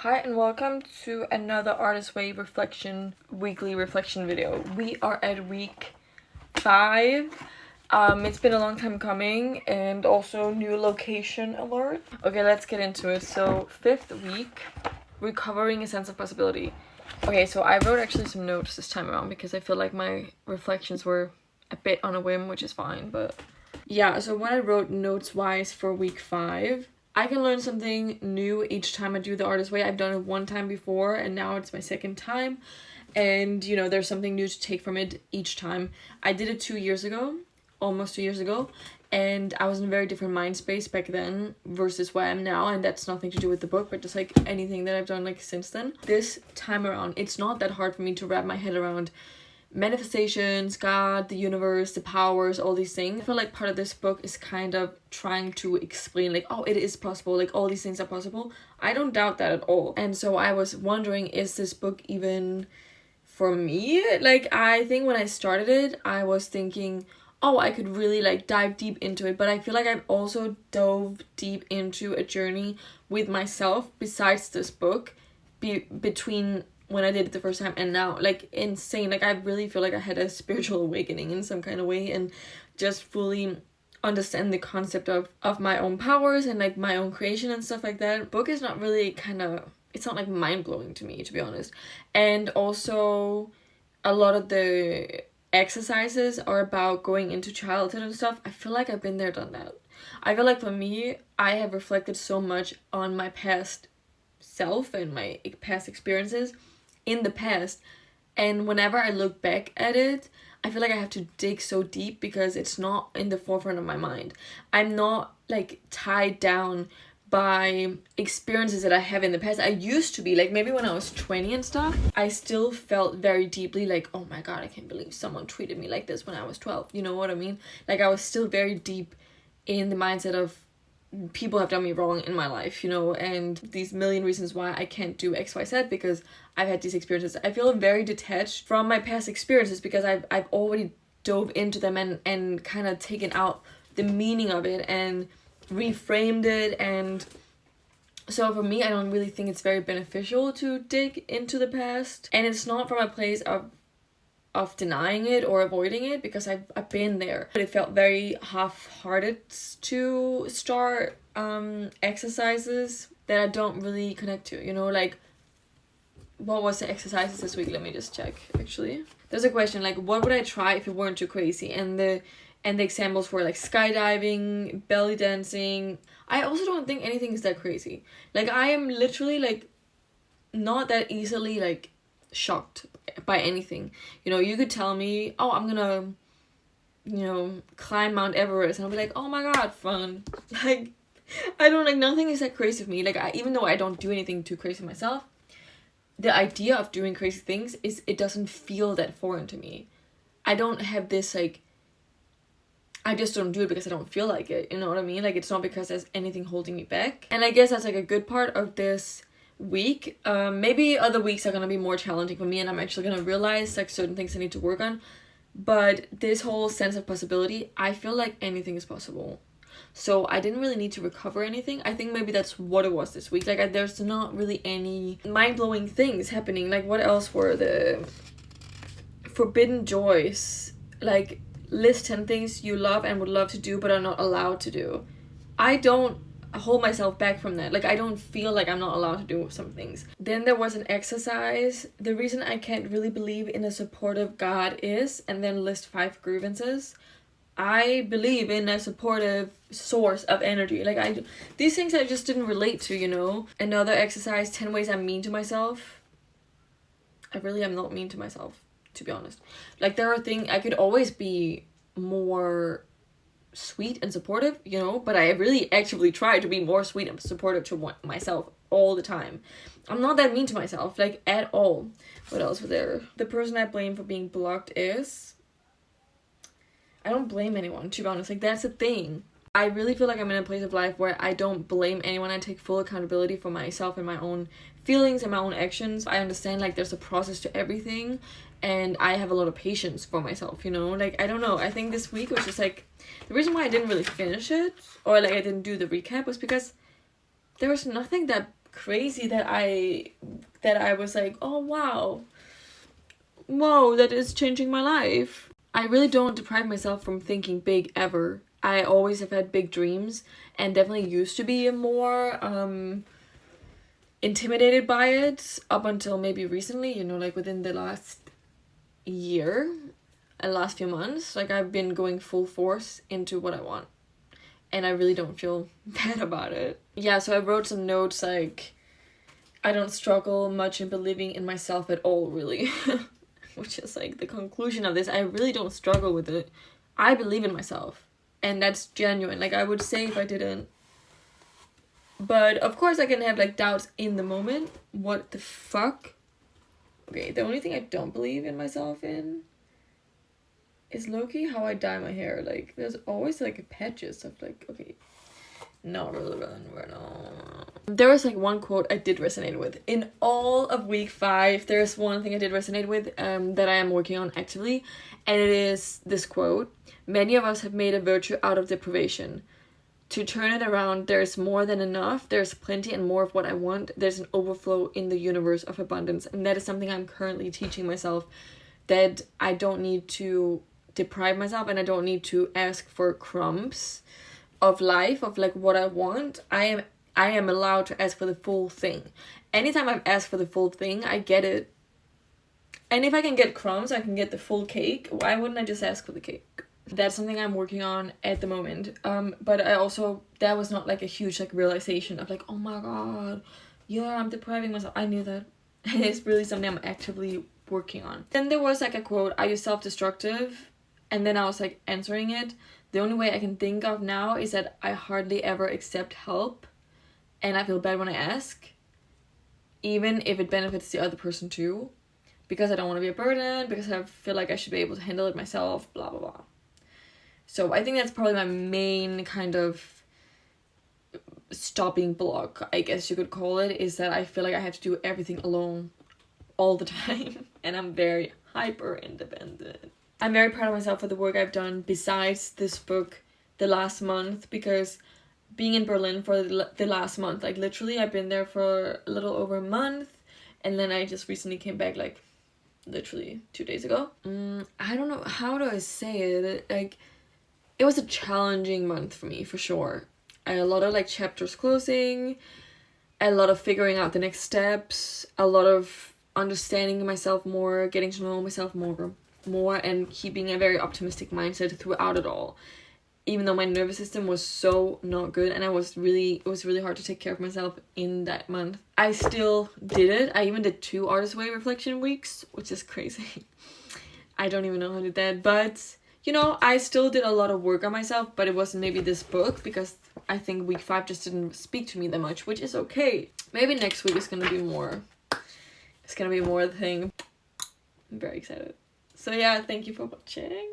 Hi and welcome to another Artist Way weekly reflection video. We are at week 5. It's been a long time coming, and also new location alert. Okay, let's get into it. So 5th week, recovering a sense of possibility. Okay, so I wrote actually some notes this time around because I feel like my reflections were a bit on a whim, which is fine, but yeah, so what I wrote notes wise for week 5, I can learn something new each time I do the Artist Way. I've done it one time before and now it's my second time, and there's something new to take from it each time. I did it 2 years ago, almost 2 years ago, and I was in a very different mind space back then versus where I am now, and that's nothing to do with the book, but just like anything that I've done like since then. This time around, it's not that hard for me to wrap my head around manifestations, God, the universe, the powers, all these things. I feel like part of this book is kind of trying to explain like, oh, it is possible, like all these things are possible. I don't doubt that at all. And so I was wondering, is this book even for me? Like, I think when I started it, I was thinking, oh, I could really like dive deep into it, but I feel like I've also dove deep into a journey with myself besides this book between when I did it the first time and now. Like, insane. Like, I really feel like I had a spiritual awakening in some kind of way, and just fully understand the concept of my own powers and like my own creation and stuff like that. Book is not really it's not like mind-blowing to me, to be honest. And also a lot of the exercises are about going into childhood and stuff. I feel like I've been there, done that. I feel like for me, I have reflected so much on my past self and my past experiences in the past, and whenever I look back at it, I feel like I have to dig so deep because it's not in the forefront of my mind. I'm not like tied down by experiences that I have in the past. I used to be like, maybe when I was 20 and stuff, I still felt very deeply like, oh my god, I can't believe someone treated me like this when I was 12. You know what I mean? Like, I was still very deep in the mindset of people have done me wrong in my life, and these million reasons why I can't do XYZ because I've had these experiences. I feel very detached from my past experiences because I've already dove into them and kind of taken out the meaning of it and reframed it. And so for me, I don't really think it's very beneficial to dig into the past, and it's not from a place of denying it or avoiding it, because I've been there. But it felt very half-hearted to start exercises that I don't really connect to, like, what was the exercises this week? Let me just check, actually. There's a question like, what would I try if it weren't too crazy? And the examples were like skydiving, belly dancing. I also don't think anything is that crazy. Like, I am literally like not that easily like shocked by anything. You could tell me, oh, I'm gonna climb Mount Everest, and I'll be like, oh my god, fun. Like, I don't, like, nothing is that crazy for me. Like, even though I don't do anything too crazy myself, the idea of doing crazy things it doesn't feel that foreign to me. I don't have this like, I just don't do it because I don't feel like it, you know what I mean? Like, it's not because there's anything holding me back. And I guess that's like a good part of this week. Maybe other weeks are gonna be more challenging for me, and I'm actually gonna realize like certain things I need to work on. But this whole sense of possibility, I feel like anything is possible. So I didn't really need to recover anything. I think maybe that's what it was this week. Like, there's not really any mind-blowing things happening. Like, what else were the forbidden joys? Like, list 10 things you love and would love to do but are not allowed to do. I don't hold myself back from that. Like, I don't feel like I'm not allowed to do some things. Then there was an exercise. The reason I can't really believe in a supportive God is, and then list 5 grievances. I believe in a supportive source of energy. Like, these things I just didn't relate to, Another exercise, 10 ways I'm mean to myself. I really am not mean to myself, to be honest. Like, there are things I could always be more sweet and supportive, but I really actively try to be more sweet and supportive to myself all the time. I'm not that mean to myself, like, at all. What else was there? The person I blame for being blocked is, I don't blame anyone, to be honest. Like, that's the thing. I really feel like I'm in a place of life where I don't blame anyone. I take full accountability for myself and my own feelings and my own actions. I understand, like, there's a process to everything, and I have a lot of patience for myself, Like, I don't know. I think this week was just, like, the reason why I didn't really finish it, or, like, I didn't do the recap was because there was nothing that crazy that I was like, oh wow, whoa, that is changing my life. I really don't deprive myself from thinking big ever. I always have had big dreams and definitely used to be more intimidated by it up until maybe recently, you know, like within the last year and last few months. Like, I've been going full force into what I want, and I really don't feel bad about it. Yeah, so I wrote some notes like, I don't struggle much in believing in myself at all, really. Which is like the conclusion of this. I really don't struggle with it. I believe in myself, and that's genuine. Like, I would say if I didn't. But of course I can have like doubts in the moment. What the fuck? Okay, the only thing I don't believe in myself in is low-key how I dye my hair. Like, there's always like patches of like, okay, not relevant right now. There was like one quote I did resonate with. In all of week 5, there's one thing I did resonate with that I am working on actively. And it is this quote. Many of us have made a virtue out of deprivation. To turn it around, there's more than enough. There's plenty and more of what I want. There's an overflow in the universe of abundance. And that is something I'm currently teaching myself, that I don't need to deprive myself and I don't need to ask for crumbs of life, of like what I want. I am allowed to ask for the full thing. Anytime I've asked for the full thing, I get it. And if I can get crumbs, I can get the full cake. Why wouldn't I just ask for the cake? That's something I'm working on at the moment. But I also, that was not like a huge like realization of like, oh my god, yeah, I'm depriving myself. I knew that. It's really something I'm actively working on. Then there was like a quote, are you self-destructive? And then I was like answering it. The only way I can think of now is that I hardly ever accept help, and I feel bad when I ask, even if it benefits the other person too, because I don't want to be a burden, because I feel like I should be able to handle it myself, blah blah blah. So I think that's probably my main kind of stopping block, I guess you could call it, is that I feel like I have to do everything alone all the time, and I'm very hyper independent. I'm very proud of myself for the work I've done besides this book the last month, because being in Berlin for the last month, like literally I've been there for a little over a month, and then I just recently came back like literally 2 days ago. I don't know, how do I say it? Like, it was a challenging month for me, for sure. A lot of like chapters closing, a lot of figuring out the next steps, a lot of understanding myself more, getting to know myself more, and keeping a very optimistic mindset throughout it all. Even though my nervous system was so not good, and it was really hard to take care of myself in that month, I still did it. I even did 2 Artist Way reflection weeks, which is crazy. I don't even know how to do that, but you know, I still did a lot of work on myself, but it wasn't maybe this book, because I think week 5 just didn't speak to me that much, which is okay. Maybe next week is gonna be more. It's gonna be more the thing. I'm very excited. So yeah, thank you for watching.